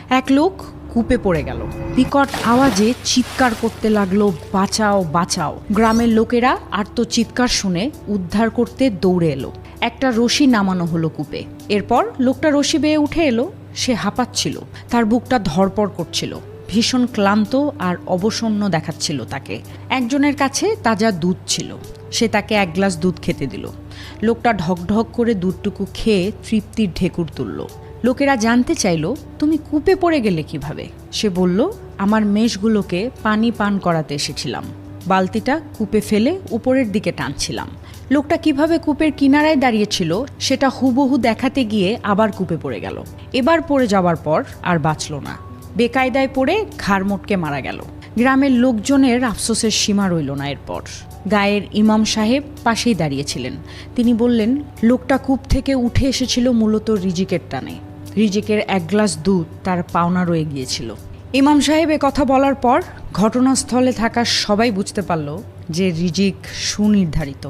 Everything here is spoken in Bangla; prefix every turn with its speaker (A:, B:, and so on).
A: এক লোক কূপে পড়ে গেল। বিকট আওয়াজে চিৎকার করতে লাগলো, বাঁচাও বাঁচাও। গ্রামের লোকেরা আর্তচিৎকার শুনে উদ্ধার করতে দৌড়ে এলো। একটা রশি নামানো হলো কূপে। এরপর লোকটা রশি বেয়ে উঠে এলো। সে হাঁপাচ্ছিল, তার বুকটা ধড়পড় করছিল, ভীষণ ক্লান্ত আর অবসন্ন দেখাচ্ছিল তাকে। একজনের কাছে তাজা দুধ ছিল, সে তাকে এক গ্লাস দুধ খেতে দিল। লোকটা ঢকঢক করে দুধটুকু খেয়ে তৃপ্তির ঢেকুর তুলল। লোকেরা জানতে চাইল, তুমি কূপে পড়ে গেলে কিভাবে? সে বলল, আমার মেষগুলোকে পানি পান করাতে এসেছিলাম, বালতিটা কূপে ফেলে উপরের দিকে টানছিলাম। লোকটা কিভাবে কূপের কিনারায় দাঁড়িয়েছিল সেটা হুবহু দেখাতে গিয়ে আবার কূপে পড়ে গেল। এবার পড়ে যাওয়ার পর আর বাঁচল না, বেকায়দায় পড়ে ঘাড় মোটকে মারা গেল। গ্রামের লোকজনের আফসোসের সীমা রইল না। এরপর গায়ের ইমাম সাহেব পাশেই দাঁড়িয়েছিলেন। তিনি বললেন, লোকটা কূপ থেকে উঠে এসেছিল মূলত রিজিকের টানে। রিজিকের এক গ্লাস দুধ তার পাওনা রয়ে গিয়েছিল। ইমাম সাহেব কথা বলার পর ঘটনাস্থলে থাকা সবাই বুঝতে পারল যে রিজিক সুনির্ধারিত।